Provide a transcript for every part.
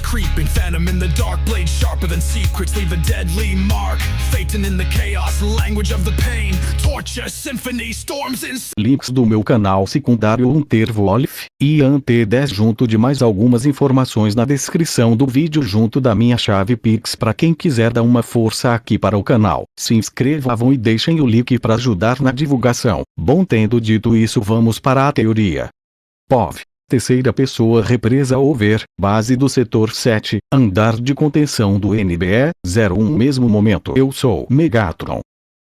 creeping, phantom in the dark, blade sharper than secrets, leave a deadly mark. Phaeton in the chaos, language of the pain, torture, symphony, storms in... Links do meu canal secundário Unterwolf e Ant10 junto de mais algumas informações na descrição do vídeo junto da minha chave Pix para quem quiser dar uma força aqui para o canal. Se inscrevam e deixem o like para ajudar na divulgação. Bom, tendo dito isso, vamos para a teoria. POV. Terceira pessoa represa over, base do setor 7, andar de contenção do NBE-01. Mesmo momento, eu sou Megatron.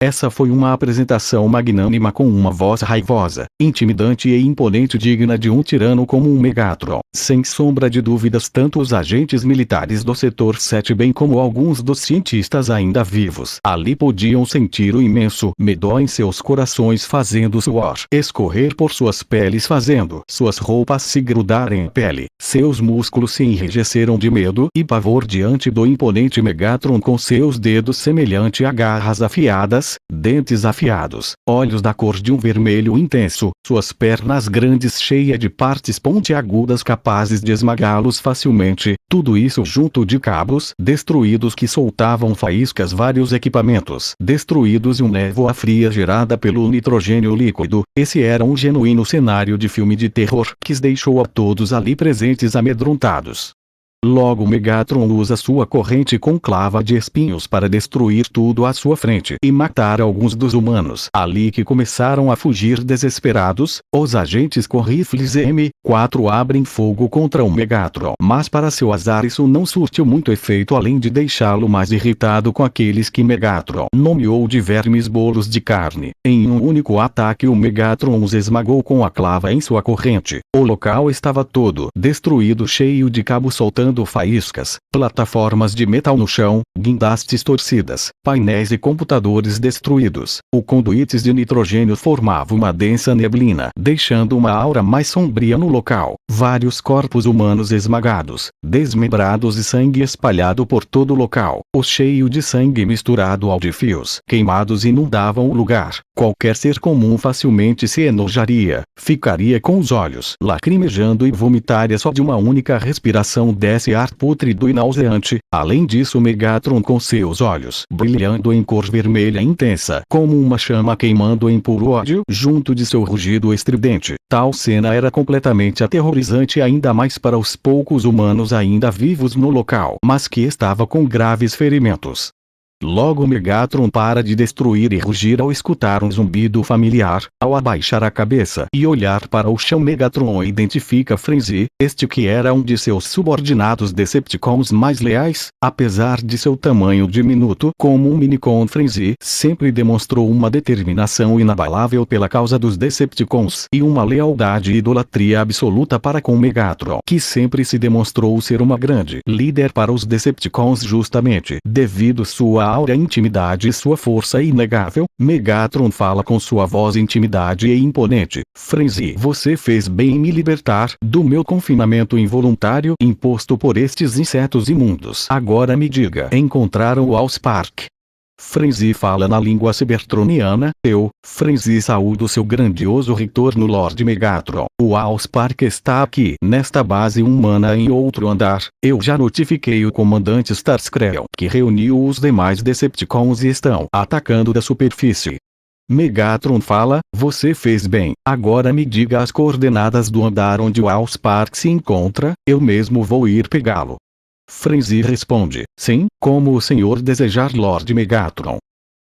Essa foi uma apresentação magnânima com uma voz raivosa, intimidante e imponente, digna de um tirano como um Megatron. Sem sombra de dúvidas, tanto os agentes militares do setor 7 bem como alguns dos cientistas ainda vivos ali podiam sentir o imenso medo em seus corações, fazendo suor escorrer por suas peles, fazendo suas roupas se grudarem em pele. Seus músculos se enrijeceram de medo e pavor diante do imponente Megatron com seus dedos semelhante a garras afiadas, dentes afiados, olhos da cor de um vermelho intenso, suas pernas grandes cheias de partes pontiagudas capazes de esmagá-los facilmente, tudo isso junto de cabos destruídos que soltavam faíscas, vários equipamentos destruídos e uma névoa fria gerada pelo nitrogênio líquido. Esse era um genuíno cenário de filme de terror que deixou a todos ali presentes amedrontados. Logo Megatron usa sua corrente conclava de espinhos para destruir tudo à sua frente e matar alguns dos humanos ali que começaram a fugir desesperados. Os agentes com rifles M4 abrem fogo contra o Megatron, mas para seu azar isso não surtiu muito efeito, além de deixá-lo mais irritado com aqueles que Megatron nomeou de vermes bolos de carne. Em um único ataque o Megatron os esmagou com a clava em sua corrente. O local estava todo destruído, cheio de cabos soltando faíscas, plataformas de metal no chão, guindastes torcidas, painéis e computadores destruídos. Os conduítes de nitrogênio formavam uma densa neblina, deixando uma aura mais sombria no local. Vários corpos humanos esmagados, desmembrados e sangue espalhado por todo o local. O cheio de sangue misturado ao de fios queimados inundavam o lugar. Qualquer ser comum facilmente se enojaria, ficaria com os olhos lacrimejando e vomitaria só de uma única respiração desse ar pútrido e nauseante. Além disso, Megatron com seus olhos brilhando em cor vermelha intensa, como uma chama queimando em puro ódio, junto de seu rugido estridente. Tal cena era completamente aterrorizante, ainda mais para os poucos humanos ainda vivos no local, mas que estava com graves ferimentos. Logo Megatron para de destruir e rugir ao escutar um zumbido familiar. Ao abaixar a cabeça e olhar para o chão, Megatron identifica Frenzy, este que era um de seus subordinados Decepticons mais leais. Apesar de seu tamanho diminuto como um minicon, Frenzy sempre demonstrou uma determinação inabalável pela causa dos Decepticons e uma lealdade e idolatria absoluta para com Megatron, que sempre se demonstrou ser uma grande líder para os Decepticons justamente devido sua aura, intimidade e sua força inegável. Megatron fala com sua voz intimidade e imponente: Frenzy, você fez bem em me libertar do meu confinamento involuntário imposto por estes insetos imundos. Agora me diga, encontraram o Allspark? Frenzy fala na língua cybertroniana. Frenzy, saúdo seu grandioso retorno, Lord Megatron. O Allspark está aqui, nesta base humana em outro andar. Eu já notifiquei o comandante Starscream, que reuniu os demais Decepticons e estão atacando da superfície. Megatron fala: você fez bem. Agora me diga as coordenadas do andar onde o Allspark se encontra, eu mesmo vou ir pegá-lo. Frenzy responde: sim, como o senhor desejar, Lord Megatron.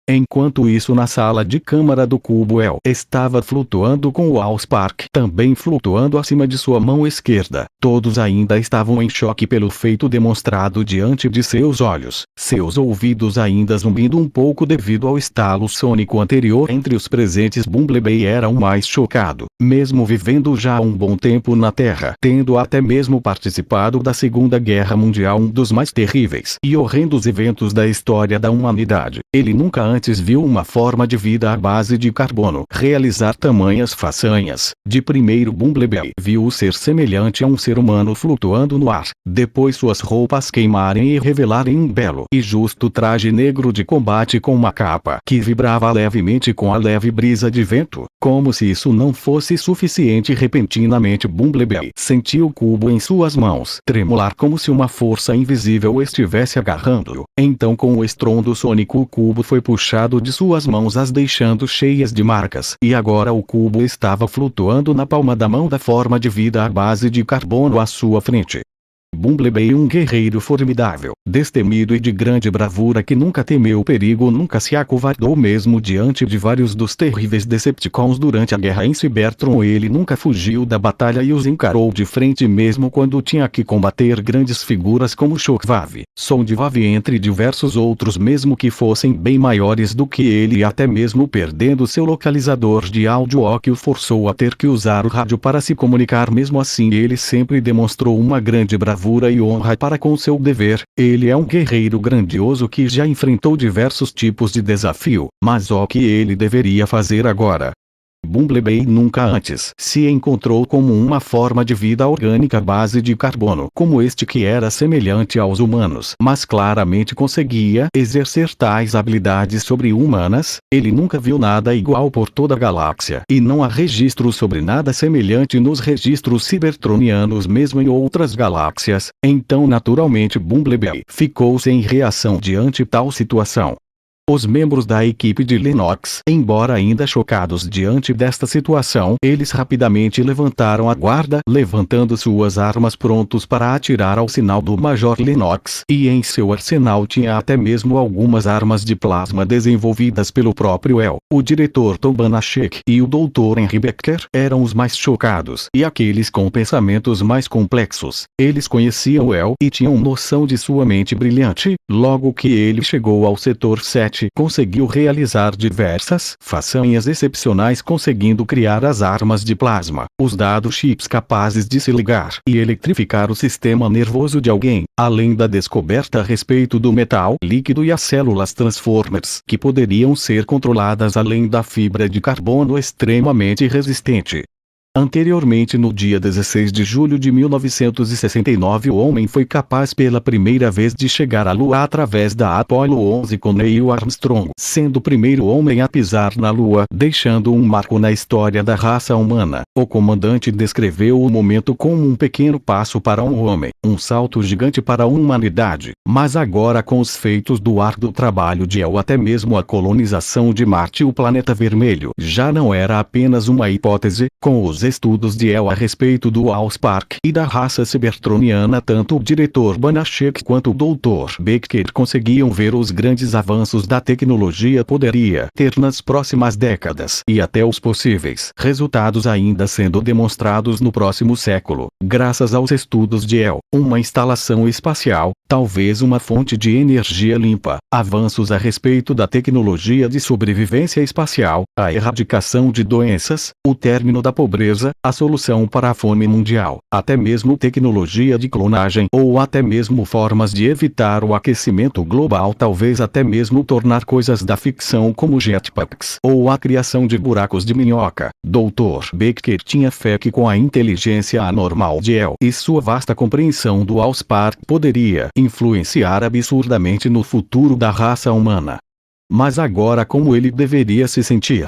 Enquanto isso, na sala de câmara do cubo, El estava flutuando com o Allspark também flutuando acima de sua mão esquerda. Todos ainda estavam em choque pelo feito demonstrado diante de seus olhos, seus ouvidos ainda zumbindo um pouco devido ao estalo sônico anterior. Entre os presentes, Bumblebee era o mais chocado, mesmo vivendo já há um bom tempo na Terra, tendo até mesmo participado da Segunda Guerra Mundial, um dos mais terríveis e horrendos eventos da história da humanidade. Ele nunca antes viu uma forma de vida à base de carbono realizar tamanhas façanhas. De primeiro Bumblebee viu-o ser semelhante a um ser humano flutuando no ar, depois suas roupas queimarem e revelarem um belo e justo traje negro de combate com uma capa que vibrava levemente com a leve brisa de vento. Como se isso não fosse suficiente, repentinamente Bumblebee sentiu o cubo em suas mãos tremular como se uma força invisível estivesse agarrando-o. Então, com o estrondo sônico, o cubo foi puxado de suas mãos, as deixando cheias de marcas, e agora o cubo estava flutuando na palma da mão da forma de vida à base de carbono à sua frente. Bumblebee, um guerreiro formidável, destemido e de grande bravura que nunca temeu perigo, nunca se acovardou mesmo diante de vários dos terríveis Decepticons durante a guerra em Cybertron. Ele nunca fugiu da batalha e os encarou de frente mesmo quando tinha que combater grandes figuras como Shockwave, Soundwave entre diversos outros, mesmo que fossem bem maiores do que ele, e até mesmo perdendo seu localizador de áudio, o que o forçou a ter que usar o rádio para se comunicar. Mesmo assim, ele sempre demonstrou uma grande bravura e honra para com seu dever. Ele é um guerreiro grandioso que já enfrentou diversos tipos de desafio, mas o que ele deveria fazer agora? Bumblebee nunca antes se encontrou como uma forma de vida orgânica à base de carbono como este, que era semelhante aos humanos, mas claramente conseguia exercer tais habilidades sobre-humanas. Ele nunca viu nada igual por toda a galáxia, e não há registro sobre nada semelhante nos registros cybertronianos, mesmo em outras galáxias. Então, naturalmente, Bumblebee ficou sem reação diante tal situação. Os membros da equipe de Lennox, embora ainda chocados diante desta situação, eles rapidamente levantaram a guarda, levantando suas armas prontos para atirar ao sinal do Major Lennox, e em seu arsenal tinha até mesmo algumas armas de plasma desenvolvidas pelo próprio El. O diretor Tom Banachek e o Dr. Henry Becker eram os mais chocados e aqueles com pensamentos mais complexos. Eles conheciam o El e tinham noção de sua mente brilhante. Logo que ele chegou ao setor 7, conseguiu realizar diversas façanhas excepcionais, conseguindo criar as armas de plasma, os dados chips capazes de se ligar e eletrificar o sistema nervoso de alguém, além da descoberta a respeito do metal líquido e as células Transformers, que poderiam ser controladas além da fibra de carbono extremamente resistente. Anteriormente, no dia 16 de julho de 1969, o homem foi capaz pela primeira vez de chegar à Lua através da Apollo 11 com Neil Armstrong, sendo o primeiro homem a pisar na Lua, deixando um marco na história da raça humana. O comandante descreveu o momento como um pequeno passo para um homem, um salto gigante para a humanidade. Mas agora, com os feitos do árduo trabalho de El, até mesmo a colonização de Marte, o planeta vermelho, já não era apenas uma hipótese. Com os estudos de El a respeito do Allspark e da raça cybertroniana, tanto o diretor Banachek quanto o Dr. Becker conseguiam ver os grandes avanços da tecnologia poderia ter nas próximas décadas, e até os possíveis resultados ainda sendo demonstrados no próximo século, graças aos estudos de El. Uma instalação espacial, talvez uma fonte de energia limpa, avanços a respeito da tecnologia de sobrevivência espacial, a erradicação de doenças, o término da pobreza, a solução para a fome mundial, até mesmo tecnologia de clonagem, ou até mesmo formas de evitar o aquecimento global, talvez até mesmo tornar coisas da ficção como jetpacks, ou a criação de buracos de minhoca. Dr. Becker tinha fé que com a inteligência anormal de El e sua vasta compreensão do Allspark poderia influenciar absurdamente no futuro da raça humana. Mas agora, como ele deveria se sentir?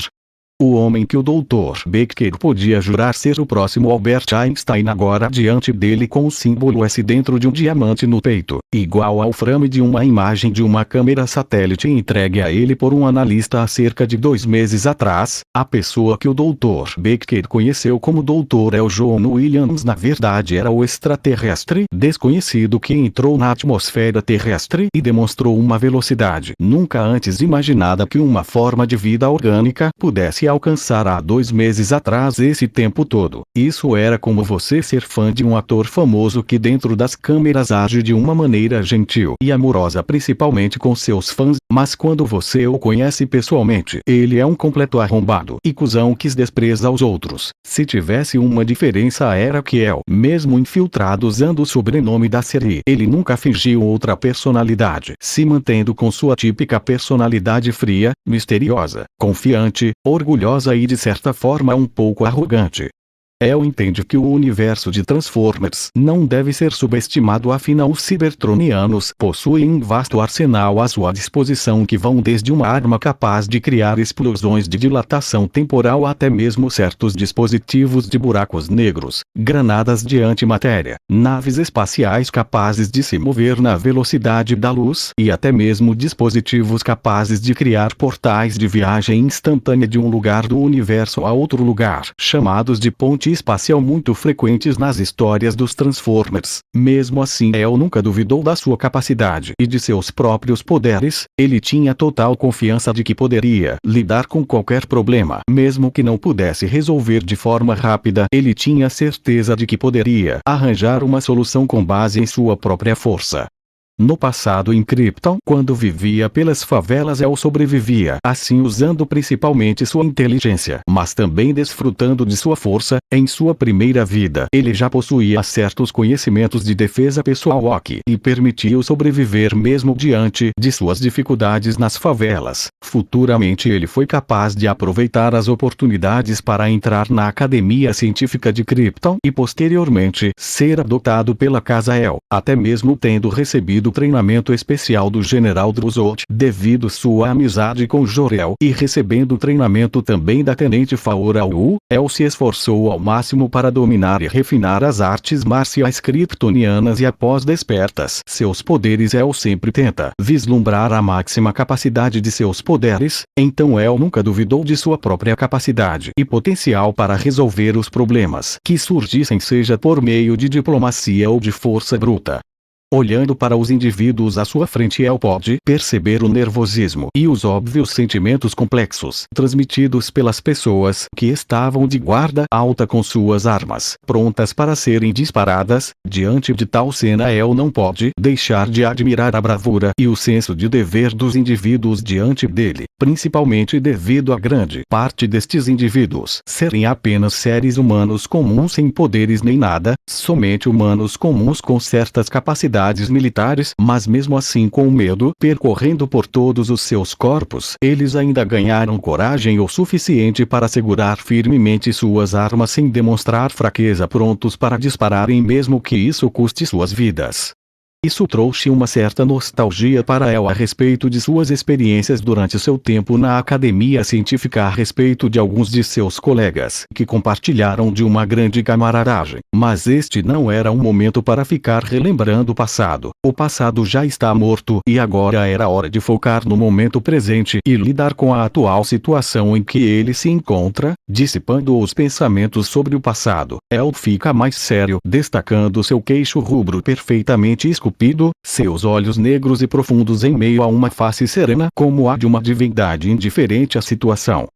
O homem que o Dr. Becker podia jurar ser o próximo Albert Einstein, agora diante dele com o símbolo S dentro de um diamante no peito, igual ao frame de uma imagem de uma câmera satélite entregue a ele por um analista há cerca de 2 meses atrás. A pessoa que o Dr. Becker conheceu como Dr. L. John Williams na verdade era o extraterrestre desconhecido que entrou na atmosfera terrestre e demonstrou uma velocidade nunca antes imaginada que uma forma de vida orgânica pudesse alcançara há 2 meses atrás esse tempo todo. Isso era como você ser fã de um ator famoso que dentro das câmeras age de uma maneira gentil e amorosa principalmente com seus fãs, mas quando você o conhece pessoalmente, ele é um completo arrombado e cuzão que despreza os outros. Se tivesse uma diferença era que El, mesmo infiltrado usando o sobrenome da série, ele nunca fingiu outra personalidade, se mantendo com sua típica personalidade fria, misteriosa, confiante, orgulhosa e de certa forma um pouco arrogante. El entende que o universo de Transformers não deve ser subestimado, afinal os Cybertronianos possuem um vasto arsenal à sua disposição que vão desde uma arma capaz de criar explosões de dilatação temporal até mesmo certos dispositivos de buracos negros, granadas de antimatéria, naves espaciais capazes de se mover na velocidade da luz e até mesmo dispositivos capazes de criar portais de viagem instantânea de um lugar do universo a outro lugar, chamados de ponte espacial, muito frequentes nas histórias dos Transformers. Mesmo assim, El nunca duvidou da sua capacidade e de seus próprios poderes. Ele tinha total confiança de que poderia lidar com qualquer problema, mesmo que não pudesse resolver de forma rápida. Ele tinha certeza de que poderia arranjar uma solução com base em sua própria força. No passado em Krypton, quando vivia pelas favelas, El sobrevivia assim usando principalmente sua inteligência, mas também desfrutando de sua força. Em sua primeira vida, ele já possuía certos conhecimentos de defesa pessoal o que lhe permitiu sobreviver mesmo diante de suas dificuldades nas favelas. Futuramente ele foi capaz de aproveitar as oportunidades para entrar na Academia Científica de Krypton e posteriormente ser adotado pela Casa El, até mesmo tendo recebido treinamento especial do General Druzhot devido sua amizade com Jor-El e recebendo treinamento também da Tenente Faora Wu. El se esforçou ao máximo para dominar e refinar as artes marciais kryptonianas e após despertas seus poderes, El sempre tenta vislumbrar a máxima capacidade de seus poderes. Então El nunca duvidou de sua própria capacidade e potencial para resolver os problemas que surgissem, seja por meio de diplomacia ou de força bruta. Olhando para os indivíduos à sua frente, El pode perceber o nervosismo e os óbvios sentimentos complexos transmitidos pelas pessoas que estavam de guarda alta com suas armas prontas para serem disparadas. Diante de tal cena, El não pode deixar de admirar a bravura e o senso de dever dos indivíduos diante dele, principalmente devido a grande parte destes indivíduos serem apenas seres humanos comuns sem poderes nem nada, somente humanos comuns com certas capacidades militares, mas mesmo assim com o medo percorrendo por todos os seus corpos, eles ainda ganharam coragem o suficiente para segurar firmemente suas armas sem demonstrar fraqueza, prontos para dispararem mesmo que isso custe suas vidas. Isso trouxe uma certa nostalgia para El a respeito de suas experiências durante seu tempo na Academia Científica, a respeito de alguns de seus colegas que compartilharam de uma grande camaradagem. Mas este não era um momento para ficar relembrando o passado. O passado já está morto e agora era hora de focar no momento presente e lidar com a atual situação em que ele se encontra, dissipando os pensamentos sobre o passado. El fica mais sério, destacando seu queixo rubro perfeitamente esculpido, seus olhos negros e profundos em meio a uma face serena como a de uma divindade indiferente à situação.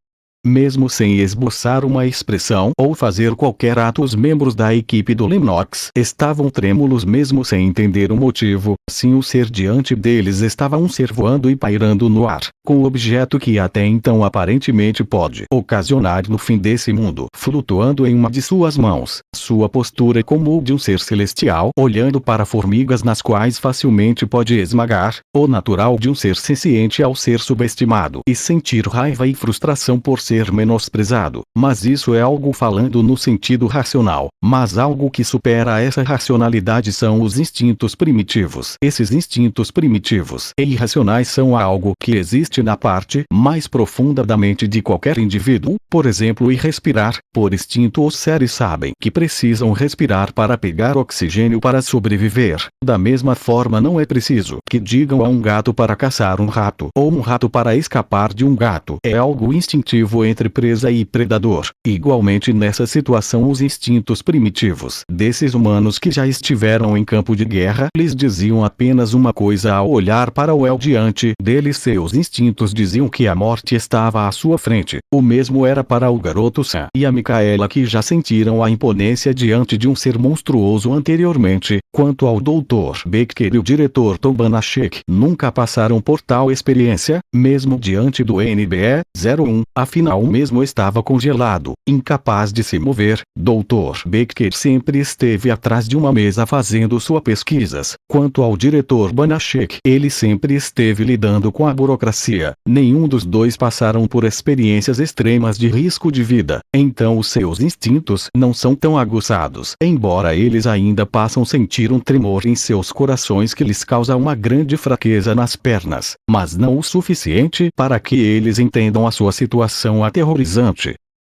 Mesmo sem esboçar uma expressão ou fazer qualquer ato, os membros da equipe do Lennox estavam trêmulos mesmo sem entender o motivo. Sim, o ser diante deles estava um ser voando e pairando no ar, com o objeto que até então aparentemente pode ocasionar no fim desse mundo, flutuando em uma de suas mãos. Sua postura é como o de um ser celestial, olhando para formigas nas quais facilmente pode esmagar, o natural de um ser senciente ao ser subestimado e sentir raiva e frustração por ser menosprezado. Mas isso é algo falando no sentido racional, mas algo que supera essa racionalidade são os instintos primitivos. Esses instintos primitivos e irracionais são algo que existe na parte mais profunda da mente de qualquer indivíduo. Por exemplo, ir respirar. Por instinto, os seres sabem que precisam respirar para pegar oxigênio para sobreviver. Da mesma forma, não é preciso que digam a um gato para caçar um rato ou um rato para escapar de um gato. É algo instintivo conflito entre presa e predador. Igualmente nessa situação os instintos primitivos desses humanos que já estiveram em campo de guerra lhes diziam apenas uma coisa ao olhar para o El diante deles. Seus instintos diziam que a morte estava à sua frente. O mesmo era para o garoto Sam e a Micaela, que já sentiram a imponência diante de um ser monstruoso anteriormente. Quanto ao Dr. Baker e o diretor Tom Banachek, nunca passaram por tal experiência, mesmo diante do NBE-01, afinal o mesmo estava congelado, incapaz de se mover. Dr. Baker sempre esteve atrás de uma mesa fazendo suas pesquisas. Quanto ao diretor Banachek, ele sempre esteve lidando com a burocracia. Nenhum dos dois passaram por experiências extremas de risco de vida, então os seus instintos não são tão aguçados, embora eles ainda passam a sentir um tremor em seus corações que lhes causa uma grande fraqueza nas pernas, mas não o suficiente para que eles entendam a sua situação aterrorizante.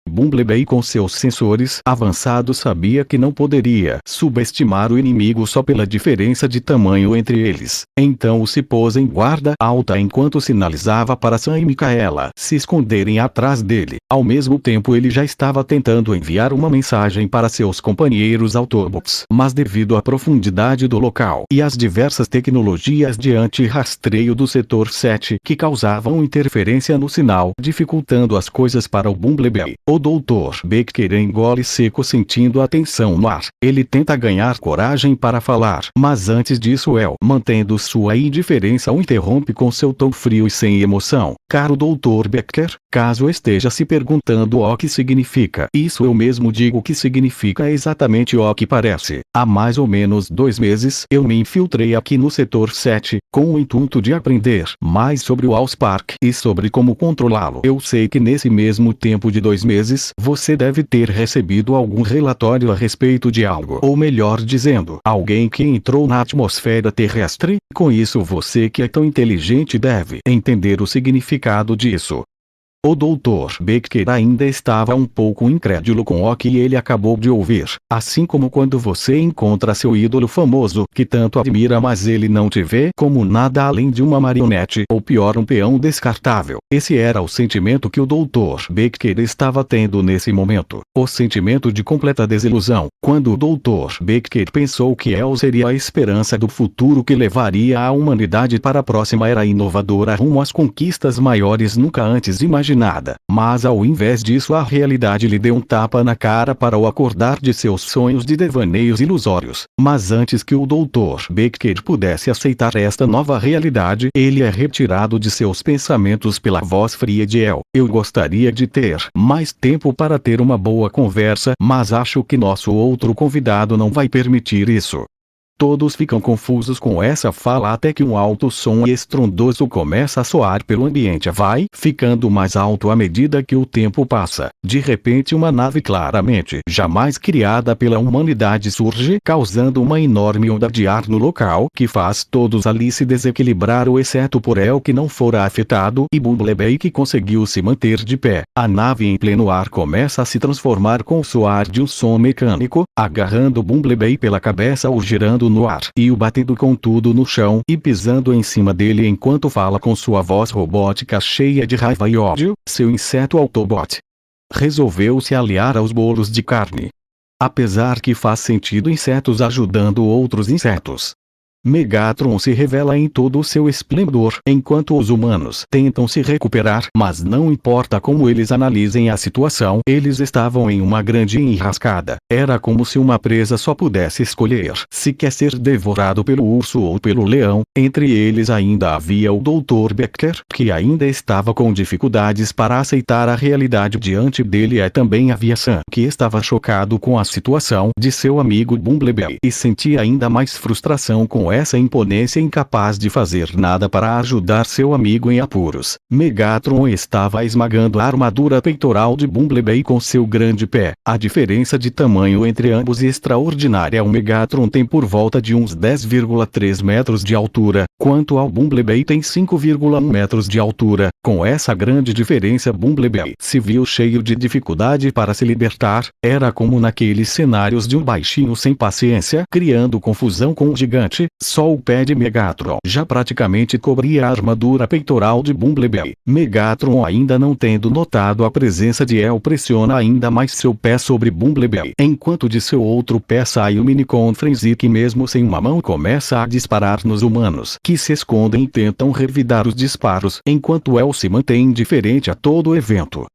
Bumblebee, com seus sensores avançados, sabia que não poderia subestimar o inimigo só pela diferença de tamanho entre eles. Então se pôs em guarda alta enquanto sinalizava para Sam e Micaela se esconderem atrás dele. Ao mesmo tempo ele já estava tentando enviar uma mensagem para seus companheiros Autobots, mas devido à profundidade do local e às diversas tecnologias de anti-rastreio do setor 7 que causavam interferência no sinal, dificultando as coisas para o Bumblebee. O Dr. Baker engole seco, sentindo a tensão no ar. Ele tenta ganhar coragem para falar, mas antes disso El, mantendo sua indiferença, o interrompe com seu tom frio e sem emoção. Caro Dr. Baker, caso esteja se perguntando o que significa isso, eu mesmo digo que significa exatamente o que parece. Há mais ou menos 2 meses eu me infiltrei aqui no setor 7, com o intuito de aprender mais sobre o Allspark e sobre como controlá-lo. Eu sei que nesse mesmo tempo de 2 meses você deve ter recebido algum relatório a respeito de algo, ou melhor dizendo, alguém que entrou na atmosfera terrestre. Com isso você, que é tão inteligente, deve entender o significado disso. O Dr. Baker ainda estava um pouco incrédulo com o que ele acabou de ouvir. Assim como quando você encontra seu ídolo famoso, que tanto admira, mas ele não te vê como nada além de uma marionete, ou pior, um peão descartável. Esse era o sentimento que o Dr. Baker estava tendo nesse momento. O sentimento de completa desilusão, quando o Dr. Baker pensou que El seria a esperança do futuro que levaria a humanidade para a próxima era inovadora rumo às conquistas maiores nunca antes imaginadas. Mas ao invés disso a realidade lhe deu um tapa na cara para o acordar de seus sonhos de devaneios ilusórios. Mas antes que o Dr. Baker pudesse aceitar esta nova realidade, ele é retirado de seus pensamentos pela voz fria de El. Eu gostaria de ter mais tempo para ter uma boa conversa, mas acho que nosso outro convidado não vai permitir isso. Todos ficam confusos com essa fala até que um alto som estrondoso começa a soar pelo ambiente. Vai ficando mais alto à medida que o tempo passa. De repente uma nave claramente jamais criada pela humanidade surge, causando uma enorme onda de ar no local, que faz todos ali se desequilibrar, exceto por El, que não fora afetado, e Bumblebee, que conseguiu se manter de pé. A nave em pleno ar começa a se transformar com o soar de um som mecânico, agarrando Bumblebee pela cabeça, o girando no ar e o batendo com tudo no chão e pisando em cima dele enquanto fala com sua voz robótica cheia de raiva e ódio. Seu inseto Autobot resolveu se aliar aos bolos de carne. Apesar que faz sentido insetos ajudando outros insetos. Megatron se revela em todo o seu esplendor, enquanto os humanos tentam se recuperar, mas não importa como eles analisem a situação, eles estavam em uma grande enrascada. Era como se uma presa só pudesse escolher se quer ser devorado pelo urso ou pelo leão. Entre eles ainda havia o Dr. Baker, que ainda estava com dificuldades para aceitar a realidade diante dele, e também havia Sam, que estava chocado com a situação de seu amigo Bumblebee e sentia ainda mais frustração com essa imponência, incapaz de fazer nada para ajudar seu amigo em apuros. Megatron estava esmagando a armadura peitoral de Bumblebee com seu grande pé. A diferença de tamanho entre ambos é extraordinária. O Megatron tem por volta de uns 10,3 metros de altura, quanto ao Bumblebee tem 5,1 metros de altura. Com essa grande diferença, Bumblebee se viu cheio de dificuldade para se libertar. Era como naqueles cenários de um baixinho sem paciência criando confusão com um gigante. Só o pé de Megatron já praticamente cobria a armadura peitoral de Bumblebee. Megatron, ainda não tendo notado a presença de El, pressiona ainda mais seu pé sobre Bumblebee, enquanto de seu outro pé sai o Minicon Frenzy, que mesmo sem uma mão começa a disparar nos humanos, que se escondem e tentam revidar os disparos, enquanto El se mantém indiferente a todo o evento.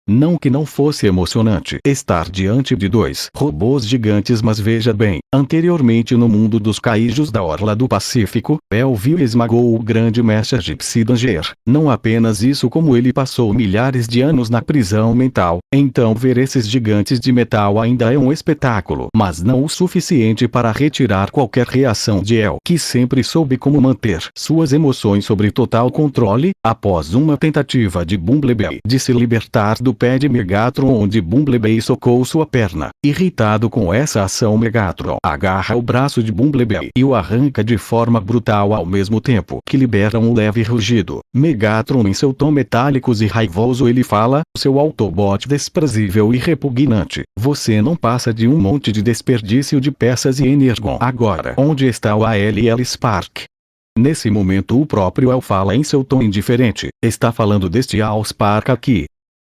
Não que não fosse emocionante estar diante de dois robôs gigantes, mas veja bem, anteriormente no mundo dos Kaijus da Orla do Pacífico, El viu e esmagou o grande mestre Gypsy Danger. Não apenas isso, como ele passou milhares de anos na prisão mental, então ver esses gigantes de metal ainda é um espetáculo, mas não o suficiente para retirar qualquer reação de El, que sempre soube como manter suas emoções sob total controle. Após uma tentativa de Bumblebee de se libertar do pé de Megatron, onde Bumblebee socou sua perna. Irritado com essa ação, Megatron agarra o braço de Bumblebee e o arranca de forma brutal, ao mesmo tempo que libera um leve rugido. Megatron, em seu tom metálico e raivoso, ele fala: seu Autobot desprezível e repugnante, você não passa de um monte de desperdício de peças e energon. Agora, onde está o ALL Spark? Nesse momento o próprio El fala em seu tom indiferente: está falando deste Allspark aqui.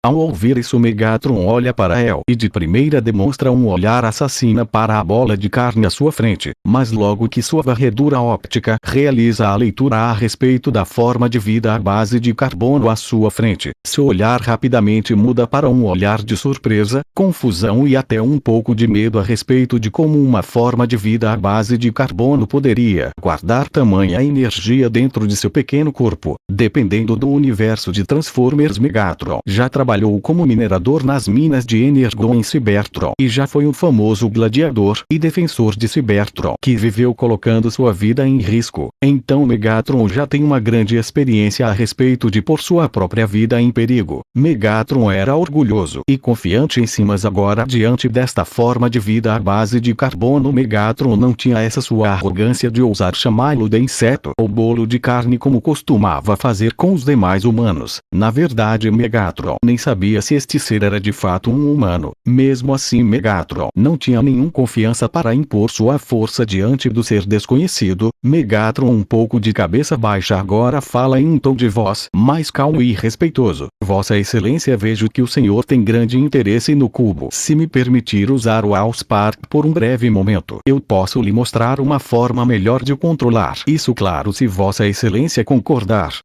Ao ouvir isso, Megatron olha para El e de primeira demonstra um olhar assassina para a bola de carne à sua frente, mas logo que sua varredura óptica realiza a leitura a respeito da forma de vida à base de carbono à sua frente, seu olhar rapidamente muda para um olhar de surpresa, confusão e até um pouco de medo a respeito de como uma forma de vida à base de carbono poderia guardar tamanha energia dentro de seu pequeno corpo. Dependendo do universo de Transformers, Megatron já trabalhou como minerador nas minas de Energon em Cybertron e já foi um famoso gladiador e defensor de Cybertron que viveu colocando sua vida em risco. Então Megatron já tem uma grande experiência a respeito de pôr sua própria vida em perigo. Megatron era orgulhoso e confiante em si, mas agora, diante desta forma de vida à base de carbono, Megatron não tinha essa sua arrogância de ousar chamá-lo de inseto ou bolo de carne como costumava fazer com os demais humanos. Na verdade, Megatron nem sabia se este ser era de fato um humano. Mesmo assim, Megatron não tinha nenhuma confiança para impor sua força diante do ser desconhecido. Megatron, um pouco de cabeça baixa, agora fala em um tom de voz mais calmo e respeitoso: Vossa Excelência, vejo que o senhor tem grande interesse no cubo. Se me permitir usar o Allspark por um breve momento, eu posso lhe mostrar uma forma melhor de controlar isso, claro, se Vossa Excelência concordar.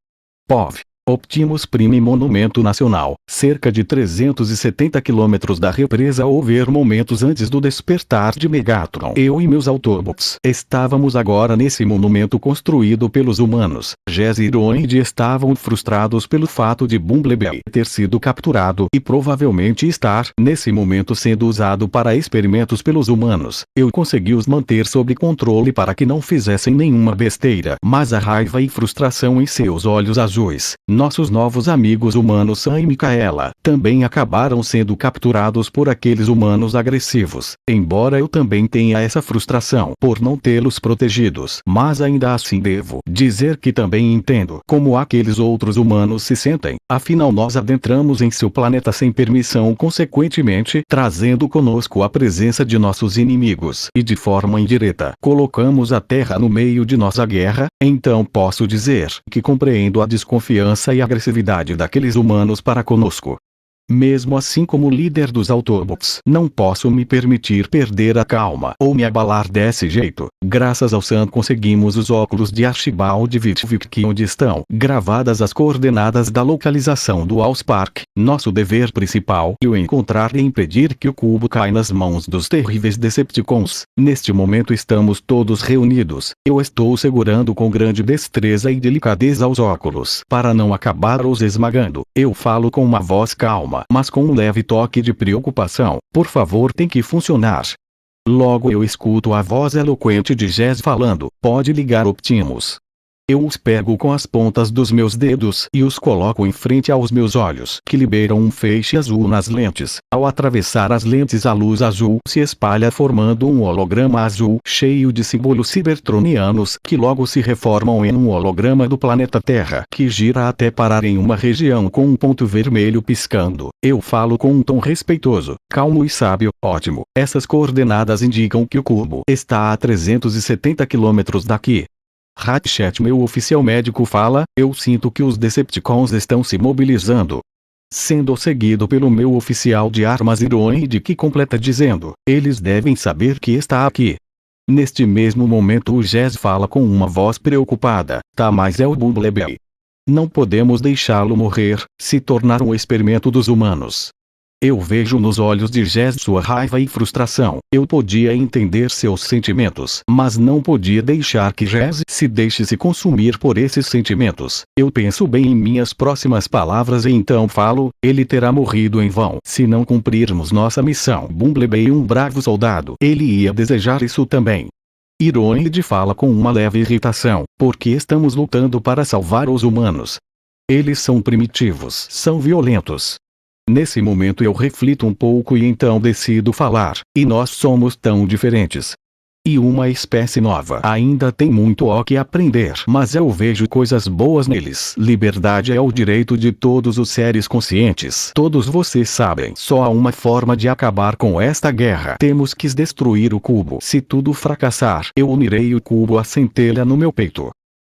POV. Optimus Prime, Monumento Nacional, cerca de 370 quilômetros da represa. Houver momentos antes do despertar de Megatron. Eu e meus Autobots estávamos agora nesse monumento construído pelos humanos. Jazz e Ironid estavam frustrados pelo fato de Bumblebee ter sido capturado e provavelmente estar, nesse momento, sendo usado para experimentos pelos humanos. Eu consegui os manter sob controle para que não fizessem nenhuma besteira, mas a raiva e frustração em seus olhos azuis. Nossos novos amigos humanos Sam e Micaela também acabaram sendo capturados por aqueles humanos agressivos. Embora eu também tenha essa frustração por não tê-los protegidos, mas ainda assim devo dizer que também entendo como aqueles outros humanos se sentem. Afinal, nós adentramos em seu planeta sem permissão, consequentemente trazendo conosco a presença de nossos inimigos e, de forma indireta, colocamos a Terra no meio de nossa guerra. Então posso dizer que compreendo a desconfiança e agressividade daqueles humanos para conosco. Mesmo assim, como líder dos Autobots, não posso me permitir perder a calma ou me abalar desse jeito. Graças ao Sam conseguimos os óculos de Archibald Wittwicki, onde estão gravadas as coordenadas da localização do Allspark. Nosso dever principal é o encontrar e impedir que o cubo caia nas mãos dos terríveis Decepticons. Neste momento estamos todos reunidos. Eu estou segurando com grande destreza e delicadeza os óculos para não acabar os esmagando. Eu falo com uma voz calma, mas com um leve toque de preocupação: por favor, tem que funcionar. Logo eu escuto a voz eloquente de Jazz falando: pode ligar, Optimus. Eu os pego com as pontas dos meus dedos e os coloco em frente aos meus olhos, que liberam um feixe azul nas lentes. Ao atravessar as lentes, a luz azul se espalha formando um holograma azul cheio de símbolos cibertronianos que logo se reformam em um holograma do planeta Terra, que gira até parar em uma região com um ponto vermelho piscando. Eu falo com um tom respeitoso, calmo e sábio. Ótimo. Essas coordenadas indicam que o cubo está a 370 quilômetros daqui. Ratchet, meu oficial médico, fala. Eu sinto que os Decepticons estão se mobilizando. Sendo seguido pelo meu oficial de armas Iroide, que completa dizendo: eles devem saber que está aqui. Neste mesmo momento o Jazz fala com uma voz preocupada: tá, mas é o Bumblebee. Não podemos deixá-lo morrer, se tornar um experimento dos humanos. Eu vejo nos olhos de Jazz sua raiva e frustração. Eu podia entender seus sentimentos, mas não podia deixar que Jazz se deixe se consumir por esses sentimentos. Eu penso bem em minhas próximas palavras e então falo: ele terá morrido em vão se não cumprirmos nossa missão. Bumblebee, um bravo soldado, ele ia desejar isso também. Iroide fala com uma leve irritação: porque estamos lutando para salvar os humanos. Eles são primitivos, são violentos. Nesse momento eu reflito um pouco e então decido falar: e nós somos tão diferentes. E uma espécie nova ainda tem muito o que aprender, mas eu vejo coisas boas neles. Liberdade é o direito de todos os seres conscientes. Todos vocês sabem, só há uma forma de acabar com esta guerra. Temos que destruir o cubo. Se tudo fracassar, eu unirei o cubo à centelha no meu peito.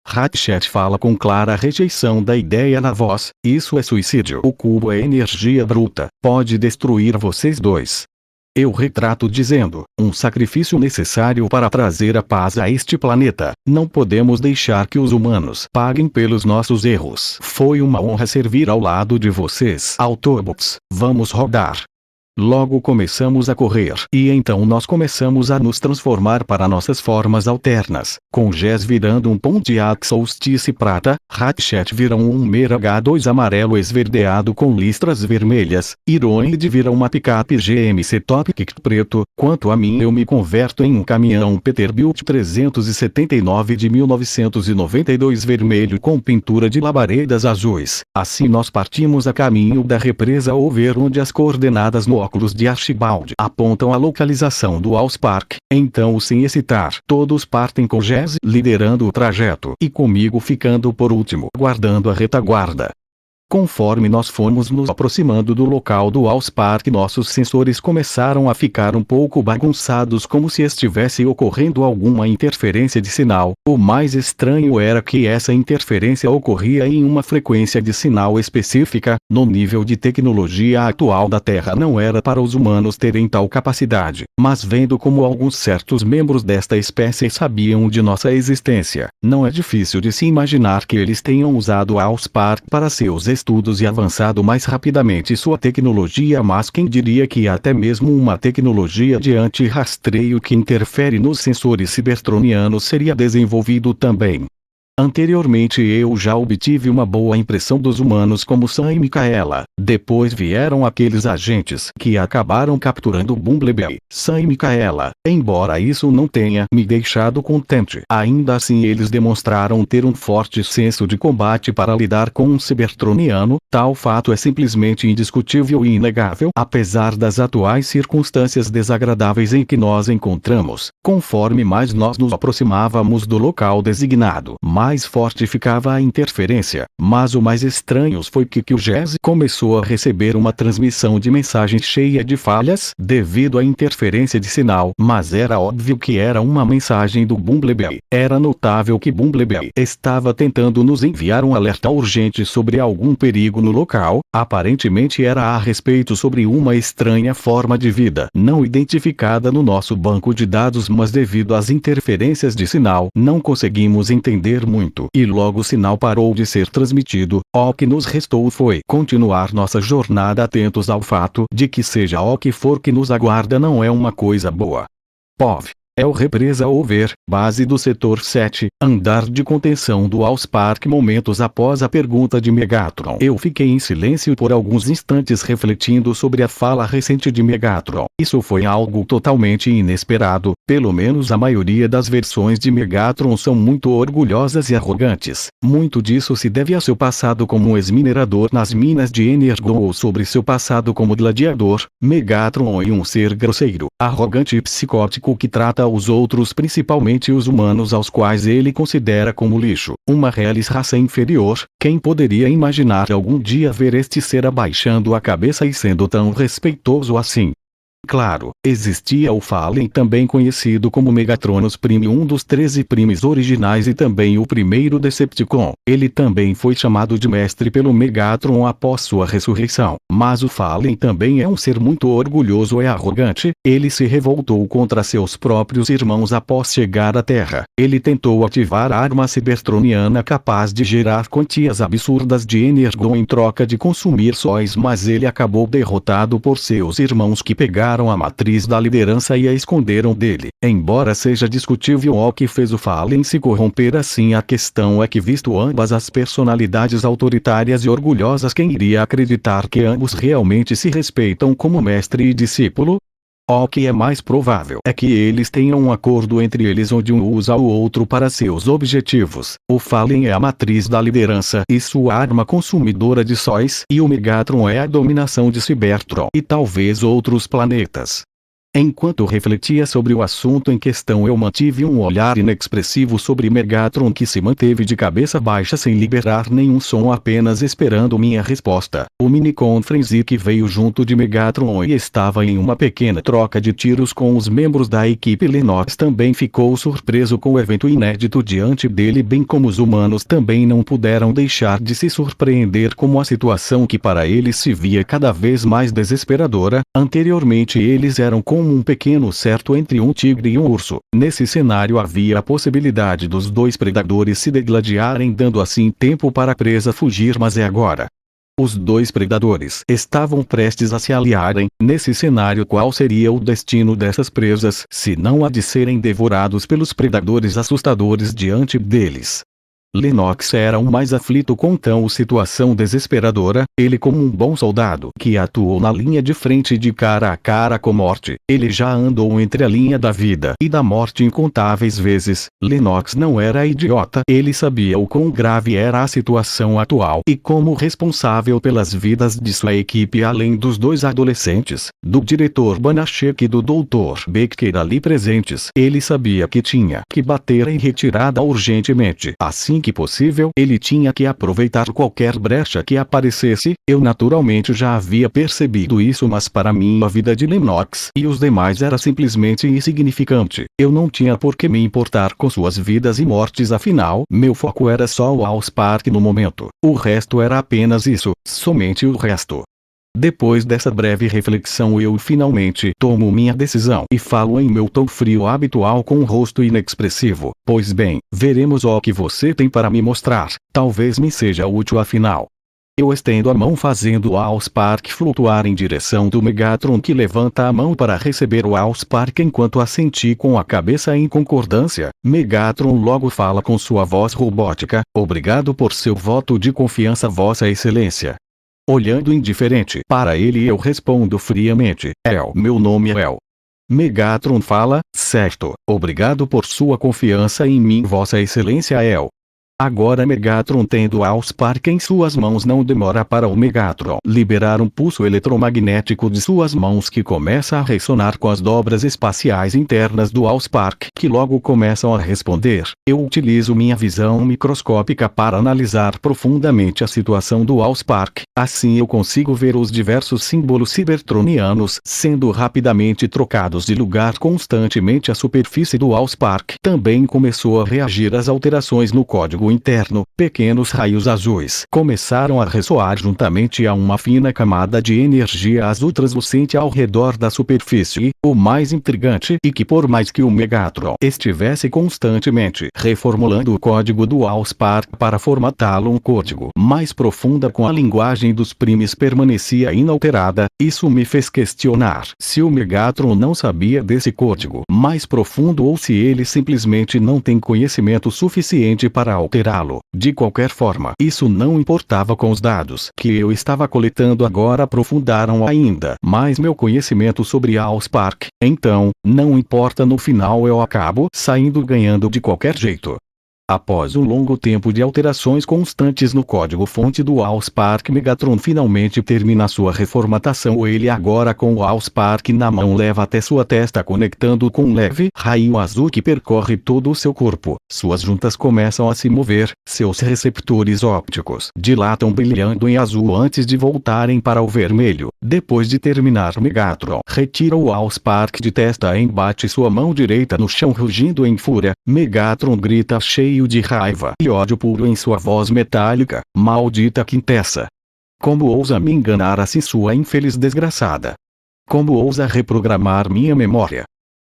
Ratchet fala com clara rejeição da ideia na voz: isso é suicídio. O cubo é energia bruta, pode destruir vocês dois. Eu retrato dizendo: um sacrifício necessário para trazer a paz a este planeta. Não podemos deixar que os humanos paguem pelos nossos erros. Foi uma honra servir ao lado de vocês. Autobots, vamos rodar. Logo começamos a correr, e então nós começamos a nos transformar para nossas formas alternas, com Jazz virando um Pontiac Solstice prata, Ratchet vira um Hummer H2 amarelo esverdeado com listras vermelhas, Iroide vira uma picape GMC Top Kick preto. Quanto a mim, eu me converto em um caminhão Peterbilt 379 de 1992 vermelho com pintura de labaredas azuis. Assim nós partimos a caminho da represa Over, onde as coordenadas no óculos de Archibald apontam a localização do Allspark. Então, sem hesitar, todos partem com Jazz liderando o trajeto e comigo ficando por último, guardando a retaguarda. Conforme nós fomos nos aproximando do local do Allspark, nossos sensores começaram a ficar um pouco bagunçados, como se estivesse ocorrendo alguma interferência de sinal. O mais estranho era que essa interferência ocorria em uma frequência de sinal específica. No nível de tecnologia atual da Terra não era para os humanos terem tal capacidade, mas vendo como alguns certos membros desta espécie sabiam de nossa existência, não é difícil de se imaginar que eles tenham usado o Allspark para seus estudos e avançado mais rapidamente sua tecnologia, mas quem diria que até mesmo uma tecnologia de anti-rastreio que interfere nos sensores cibertronianos seria desenvolvido também. Anteriormente eu já obtive uma boa impressão dos humanos como Sam e Micaela. Depois vieram aqueles agentes que acabaram capturando Bumblebee. Sam e Micaela, embora isso não tenha me deixado contente, ainda assim eles demonstraram ter um forte senso de combate para lidar com um cibertroniano. Tal fato é simplesmente indiscutível e inegável, apesar das atuais circunstâncias desagradáveis em que nos encontramos. Conforme mais nós nos aproximávamos do local designado, mais forte ficava a interferência, mas o mais estranho foi que o Jazz começou a receber uma transmissão de mensagem cheia de falhas devido à interferência de sinal, mas era óbvio que era uma mensagem do Bumblebee. Era notável que Bumblebee estava tentando nos enviar um alerta urgente sobre algum perigo no local. Aparentemente era a respeito sobre uma estranha forma de vida não identificada no nosso banco de dados, mas devido às interferências de sinal não conseguimos entender muito, e logo o sinal parou de ser transmitido. O que nos restou foi continuar nossa jornada atentos ao fato de que seja o que for que nos aguarda não é uma coisa boa. POV. É o represa over, base do setor 7, andar de contenção do Allspark. Momentos após a pergunta de Megatron, eu fiquei em silêncio por alguns instantes refletindo sobre a fala recente de Megatron. Isso foi algo totalmente inesperado, pelo menos a maioria das versões de Megatron são muito orgulhosas e arrogantes. Muito disso se deve a seu passado como um ex-minerador nas minas de Energon ou sobre seu passado como gladiador. Megatron é um ser grosseiro, arrogante e psicótico que trata os outros, principalmente os humanos aos quais ele considera como lixo, uma reles raça inferior. Quem poderia imaginar algum dia ver este ser abaixando a cabeça e sendo tão respeitoso assim? Claro, existia o Fallen, também conhecido como Megatronus Prime, um dos 13 primes originais e também o primeiro Decepticon. Ele também foi chamado de mestre pelo Megatron após sua ressurreição. Mas o Fallen também é um ser muito orgulhoso e arrogante. Ele se revoltou contra seus próprios irmãos após chegar à Terra. Ele tentou ativar a arma cybertroniana capaz de gerar quantias absurdas de Energon em troca de consumir sóis, mas ele acabou derrotado por seus irmãos que pegaram a matriz da liderança e a esconderam dele. Embora seja discutível o que fez o Fallen se corromper assim, a questão é que, visto ambas as personalidades autoritárias e orgulhosas, quem iria acreditar que ambos realmente se respeitam como mestre e discípulo? O que é mais provável é que eles tenham um acordo entre eles onde um usa o outro para seus objetivos. O Fallen é a matriz da liderança e sua arma consumidora de sóis, e o Megatron é a dominação de Cybertron e talvez outros planetas. Enquanto refletia sobre o assunto em questão, eu mantive um olhar inexpressivo sobre Megatron, que se manteve de cabeça baixa sem liberar nenhum som, apenas esperando minha resposta. O Minicon Frenzy, que veio junto de Megatron e estava em uma pequena troca de tiros com os membros da equipe Lennox, também ficou surpreso com o evento inédito diante dele, bem como os humanos também não puderam deixar de se surpreender com a situação que para eles se via cada vez mais desesperadora. Anteriormente eles eram como um pequeno certo entre um tigre e um urso. Nesse cenário havia a possibilidade dos dois predadores se degladiarem, dando assim tempo para a presa fugir, mas é agora. Os dois predadores estavam prestes a se aliarem. Nesse cenário, qual seria o destino dessas presas, se não a de serem devorados pelos predadores assustadores diante deles? Lennox era o mais aflito com tal situação desesperadora. Ele, como um bom soldado que atuou na linha de frente de cara a cara com morte, ele já andou entre a linha da vida e da morte incontáveis vezes. Lennox não era idiota, ele sabia o quão grave era a situação atual e como responsável pelas vidas de sua equipe, além dos dois adolescentes, do diretor Banachek e do Dr. Baker ali presentes, ele sabia que tinha que bater em retirada urgentemente. Assim que possível, ele tinha que aproveitar qualquer brecha que aparecesse. Eu naturalmente já havia percebido isso, mas para mim a vida de Lennox e os demais era simplesmente insignificante. Eu não tinha por que me importar com suas vidas e mortes, afinal, meu foco era só o Allspark no momento. O resto era apenas isso, somente o resto. Depois dessa breve reflexão, eu finalmente tomo minha decisão e falo em meu tom frio habitual com um rosto inexpressivo. Pois bem, veremos o que você tem para me mostrar. Talvez me seja útil, afinal. Eu estendo a mão, fazendo o Allspark flutuar em direção do Megatron, que levanta a mão para receber o Allspark enquanto assenti com a cabeça em concordância. Megatron logo fala com sua voz robótica: "Obrigado por seu voto de confiança, Vossa Excelência." Olhando indiferente para ele, eu respondo friamente: "Meu nome é El." Megatron fala: "Certo, obrigado por sua confiança em mim, Vossa Excelência El." Agora Megatron, tendo Allspark em suas mãos, não demora para o Megatron liberar um pulso eletromagnético de suas mãos que começa a ressonar com as dobras espaciais internas do Allspark, que logo começam a responder. Eu utilizo minha visão microscópica para analisar profundamente a situação do Allspark. Assim eu consigo ver os diversos símbolos cybertronianos sendo rapidamente trocados de lugar constantemente. A superfície do Allspark também começou a reagir às alterações no código código interno, pequenos raios azuis começaram a ressoar juntamente a uma fina camada de energia azul translucente ao redor da superfície. O mais intrigante é que por mais que o Megatron estivesse constantemente reformulando o código do Allspark para formatá-lo um código mais profunda com a linguagem dos primes permanecia inalterada, isso me fez questionar se o Megatron não sabia desse código mais profundo ou se ele simplesmente não tem conhecimento suficiente para alterá-lo. De qualquer forma, isso não importava com os dados que eu estava coletando agora aprofundaram ainda mais meu conhecimento sobre Allspark, então, não importa, no final eu acabo saindo ganhando de qualquer jeito. Após um longo tempo de alterações constantes no código-fonte do Allspark, Megatron finalmente termina sua reformatação. Ele agora com o Allspark na mão leva até sua testa conectando com um leve raio azul que percorre todo o seu corpo. Suas juntas começam a se mover, seus receptores ópticos dilatam brilhando em azul antes de voltarem para o vermelho. Depois de terminar, Megatron retira o Allspark de testa e bate sua mão direita no chão rugindo em fúria. Megatron grita cheio de raiva e ódio puro em sua voz metálica: "Maldita Quintessa! Como ousa me enganar assim, sua infeliz desgraçada? Como ousa reprogramar minha memória?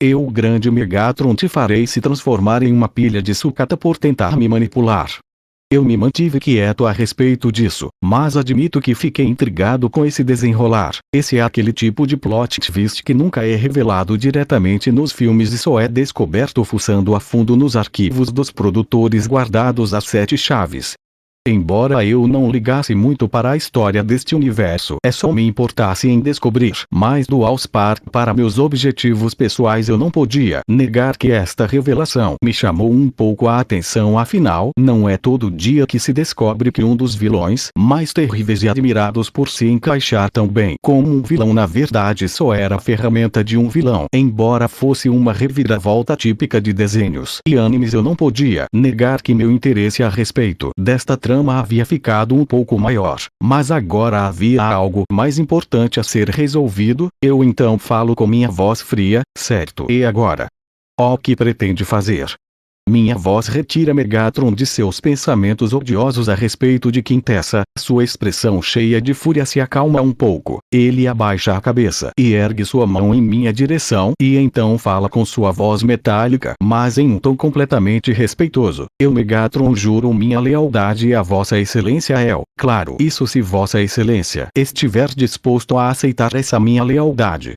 Eu, o grande Megatron, te farei se transformar em uma pilha de sucata por tentar me manipular." Eu me mantive quieto a respeito disso, mas admito que fiquei intrigado com esse desenrolar. Esse é aquele tipo de plot twist que nunca é revelado diretamente nos filmes e só é descoberto fuçando a fundo nos arquivos dos produtores guardados às 7 chaves. Embora eu não ligasse muito para a história deste universo, só me importasse em descobrir mais do Allspark para meus objetivos pessoais, eu não podia negar que esta revelação me chamou um pouco a atenção. Afinal, não é todo dia que se descobre que um dos vilões mais terríveis e admirados por se encaixar tão bem como um vilão na verdade só era a ferramenta de um vilão. Embora fosse uma reviravolta típica de desenhos e animes, eu não podia negar que meu interesse a respeito desta trama havia ficado um pouco maior, mas agora havia algo mais importante a ser resolvido. Eu então falo com minha voz fria: "Certo, e agora? O que pretende fazer?" Minha voz retira Megatron de seus pensamentos odiosos a respeito de Quintessa. Sua expressão cheia de fúria se acalma um pouco. Ele abaixa a cabeça e ergue sua mão em minha direção e então fala com sua voz metálica, mas em um tom completamente respeitoso: "Eu, Megatron, juro minha lealdade a Vossa Excelência El. Claro, isso se Vossa Excelência estiver disposto a aceitar essa minha lealdade."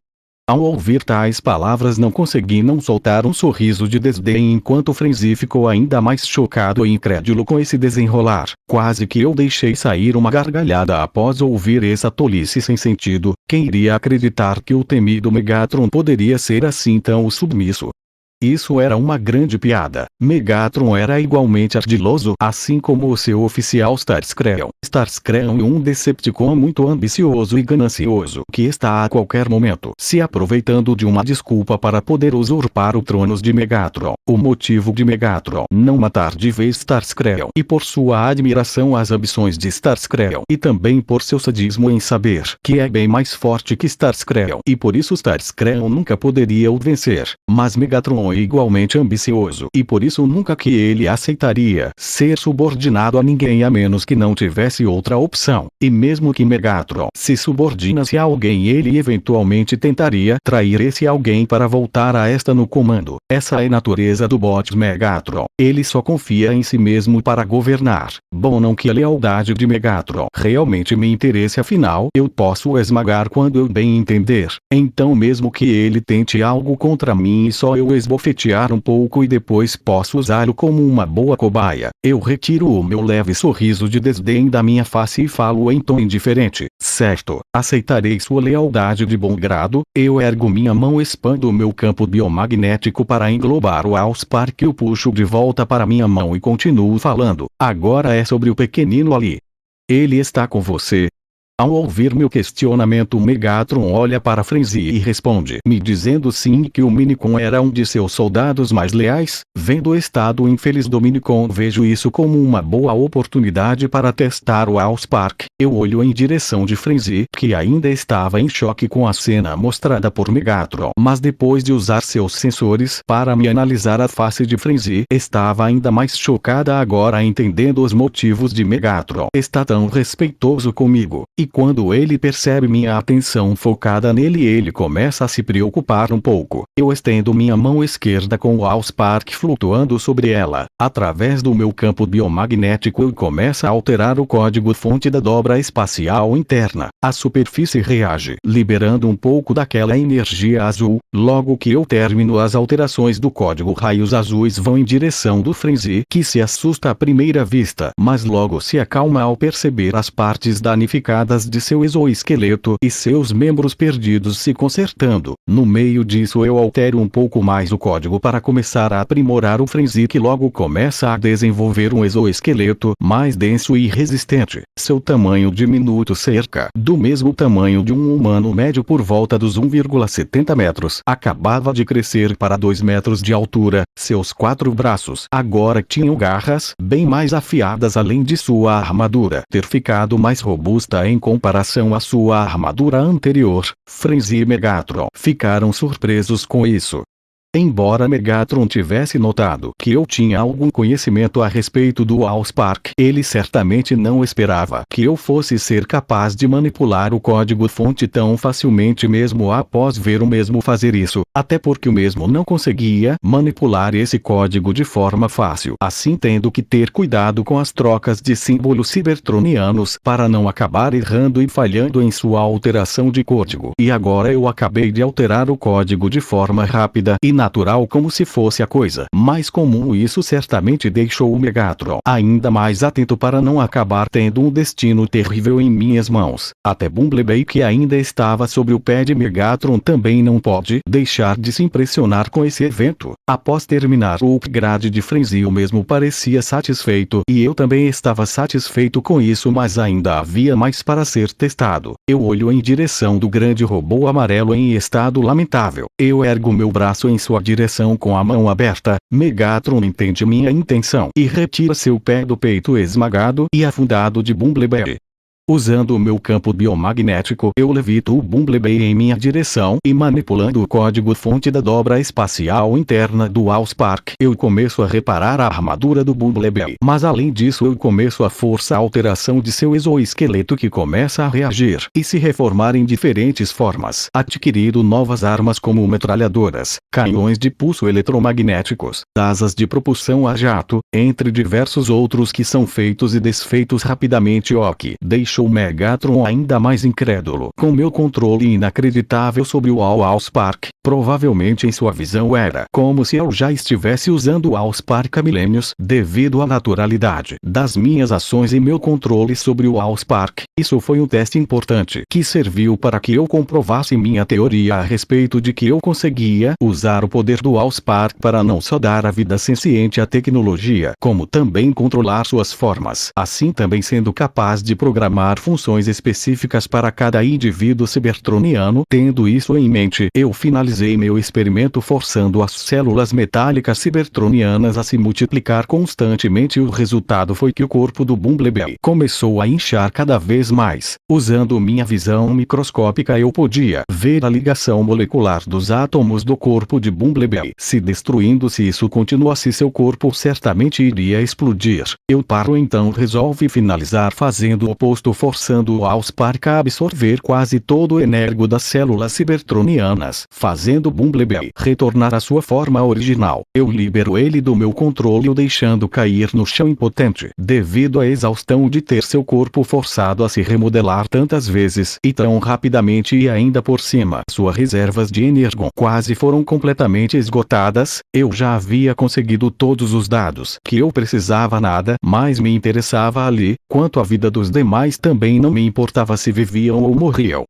Ao ouvir tais palavras não consegui não soltar um sorriso de desdém enquanto Frenzy ficou ainda mais chocado e incrédulo com esse desenrolar. Quase que eu deixei sair uma gargalhada após ouvir essa tolice sem sentido. Quem iria acreditar que o temido Megatron poderia ser assim tão submisso? Isso era uma grande piada. Megatron era igualmente ardiloso, assim como o seu oficial Starscream. Starscream é um Decepticon muito ambicioso e ganancioso que está a qualquer momento se aproveitando de uma desculpa para poder usurpar o trono de Megatron. O motivo de Megatron não matar de vez Starscream e por sua admiração às ambições de Starscream e também por seu sadismo em saber que é bem mais forte que Starscream e por isso Starscream nunca poderia o vencer. Mas Megatron é igualmente ambicioso e por isso nunca que ele aceitaria ser subordinado a ninguém a menos que não tivesse outra opção. E mesmo que Megatron se subordinasse a alguém, ele eventualmente tentaria trair esse alguém para voltar a esta no comando. Essa é a natureza do bot Megatron. Ele só confia em si mesmo para governar. Bom, não que a lealdade de Megatron realmente me interesse, afinal eu posso esmagar quando eu bem entender. Então mesmo que ele tente algo contra mim e só eu esbofetear um pouco e depois posso usá-lo como uma boa cobaia, eu retiro o meu leve sorriso de desdém da minha face e falo em tom indiferente: "Certo, aceitarei sua lealdade de bom grado." Eu ergo minha mão, expando o meu campo biomagnético para englobar o Allspark e o puxo de volta para minha mão e continuo falando: "Agora é sobre o pequenino ali. Ele está com você." Ao ouvir meu questionamento, Megatron olha para Frenzy e responde, me dizendo sim que o Minicon era um de seus soldados mais leais. Vendo o estado infeliz do Minicon, vejo isso como uma boa oportunidade para testar o Allspark. Eu olho em direção de Frenzy, que ainda estava em choque com a cena mostrada por Megatron. Mas depois de usar seus sensores para me analisar, a face de Frenzy estava ainda mais chocada agora, entendendo os motivos de Megatron está tão respeitoso comigo. E quando ele percebe minha atenção focada nele, ele começa a se preocupar um pouco. Eu estendo minha mão esquerda com o Allspark flutuando sobre ela. Através do meu campo biomagnético eu começo a alterar o código-fonte da dobra espacial interna. A superfície reage, liberando um pouco daquela energia azul. Logo que eu termino as alterações do código, raios azuis vão em direção do Frenzy, que se assusta à primeira vista, mas logo se acalma ao perceber as partes danificadas de seu exoesqueleto e seus membros perdidos se consertando. No meio disso eu altero um pouco mais o código para começar a aprimorar o Frenzy, que logo começa a desenvolver um exoesqueleto mais denso e resistente. Seu tamanho diminuto, cerca do mesmo tamanho de um humano médio, por volta dos 1,70 metros, acabava de crescer para 2 metros de altura. Seus 4 braços agora tinham garras bem mais afiadas, além de sua armadura ter ficado mais robusta em comparação à sua armadura anterior. Frenzy e Megatron ficaram surpresos com isso. Embora Megatron tivesse notado que eu tinha algum conhecimento a respeito do Allspark, ele certamente não esperava que eu fosse ser capaz de manipular o código-fonte tão facilmente, mesmo após ver o mesmo fazer isso, até porque o mesmo não conseguia manipular esse código de forma fácil, assim tendo que ter cuidado com as trocas de símbolos cybertronianos para não acabar errando e falhando em sua alteração de código. E agora eu acabei de alterar o código de forma rápida e natural, como se fosse a coisa mais comum. Isso certamente deixou o Megatron ainda mais atento para não acabar tendo um destino terrível em minhas mãos. Até Bumblebee, que ainda estava sobre o pé de Megatron, também não pode deixar de se impressionar com esse evento. Após terminar o upgrade de Frenzy, o mesmo parecia satisfeito e eu também estava satisfeito com isso, mas ainda havia mais para ser testado. Eu olho em direção do grande robô amarelo em estado lamentável. Eu ergo meu braço em sua direção com a mão aberta. Megatron entende minha intenção e retira seu pé do peito esmagado e afundado de Bumblebee. Usando o meu campo biomagnético, eu levito o Bumblebee em minha direção e, manipulando o código-fonte da dobra espacial interna do Allspark, eu começo a reparar a armadura do Bumblebee. Mas além disso, eu começo a forçar a alteração de seu exoesqueleto, que começa a reagir e se reformar em diferentes formas, adquirindo novas armas como metralhadoras, canhões de pulso eletromagnéticos, asas de propulsão a jato, entre diversos outros que são feitos e desfeitos rapidamente, o que deixou Megatron ainda mais incrédulo. Com meu controle inacreditável sobre o Allspark, provavelmente em sua visão era como se eu já estivesse usando o Allspark há milênios. Devido à naturalidade das minhas ações e meu controle sobre o Allspark, isso foi um teste importante que serviu para que eu comprovasse minha teoria a respeito de que eu conseguia usar o poder do Allspark para não só dar a vida senciente à tecnologia, como também controlar suas formas, assim também sendo capaz de programar funções específicas para cada indivíduo cybertroniano. Tendo isso em mente, eu finalizei meu experimento forçando as células metálicas cybertronianas a se multiplicar constantemente. O resultado foi que o corpo do Bumblebee começou a inchar cada vez mais. Usando minha visão microscópica, eu podia ver a ligação molecular dos átomos do corpo de Bumblebee se destruindo. Se isso continuasse, seu corpo certamente iria explodir. Eu paro, então resolve finalizar fazendo o oposto, forçando o Allspark a absorver quase todo o energo das células cybertronianas, fazendo Bumblebee retornar à sua forma original. Eu libero ele do meu controle, o deixando cair no chão impotente, devido à exaustão de ter seu corpo forçado a se remodelar tantas vezes e tão rapidamente, e ainda por cima suas reservas de energon quase foram completamente esgotadas. Eu já havia conseguido todos os dados que eu precisava, nada mais me interessava ali. Quanto à vida dos demais, também não me importava se viviam ou morriam.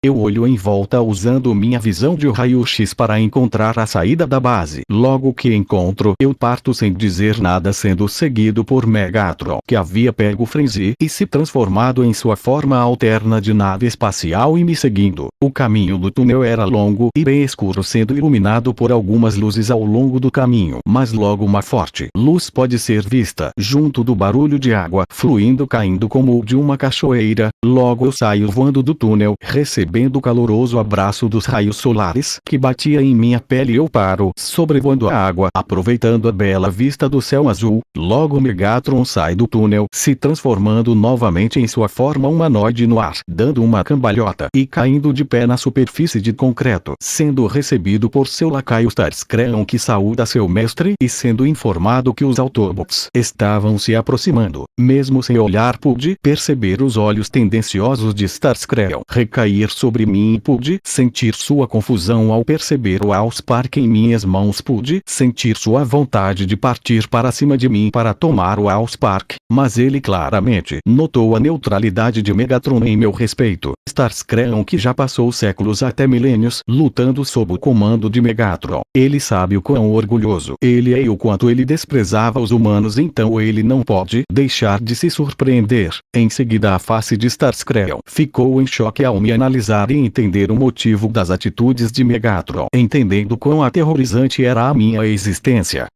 Eu olho em volta usando minha visão de raio-x para encontrar a saída da base. Logo que encontro, eu parto sem dizer nada, sendo seguido por Megatron, que havia pego Frenzy e se transformado em sua forma alterna de nave espacial e me seguindo. O caminho do túnel era longo e bem escuro, sendo iluminado por algumas luzes ao longo do caminho, mas logo uma forte luz pode ser vista junto do barulho de água fluindo caindo como o de uma cachoeira. Logo eu saio voando do túnel, recebendo o caloroso abraço dos raios solares que batia em minha pele. Eu paro, sobrevoando a água, aproveitando a bela vista do céu azul. Logo Megatron sai do túnel, se transformando novamente em sua forma humanoide no ar, dando uma cambalhota e caindo de pé na superfície de concreto, sendo recebido por seu lacaio Starscream, que saúda seu mestre, e sendo informado que os Autobots estavam se aproximando. Mesmo sem olhar, pude perceber os olhos tendenciosos de Starscream recair sobre mim e pude sentir sua confusão ao perceber o Allspark em minhas mãos. Pude sentir sua vontade de partir para cima de mim para tomar o Allspark, mas ele claramente notou a neutralidade de Megatron em meu respeito. Starscream, que já passou séculos até milênios lutando sob o comando de Megatron, ele sabe o quão orgulhoso ele é e o quanto ele desprezava os humanos, então ele não pode deixar de se surpreender. Em seguida, a face de Starscream ficou em choque ao me analisar e entender o motivo das atitudes de Megatron, entendendo quão aterrorizante era a minha existência.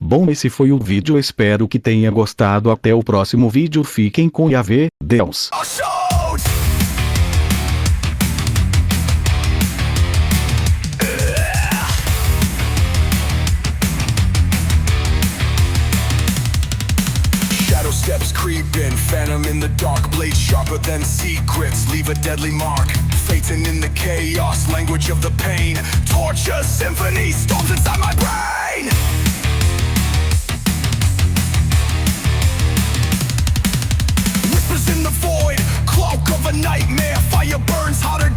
Bom, esse foi o vídeo, espero que tenha gostado. Até o próximo vídeo, fiquem com Yahvé, Deus. Steps creeping, phantom in the dark, blade sharper than secrets, leave a deadly mark. Phaeton in the chaos, language of the pain, torture symphony storms inside my brain. Whispers in the void, cloak of a nightmare, fire burns hotter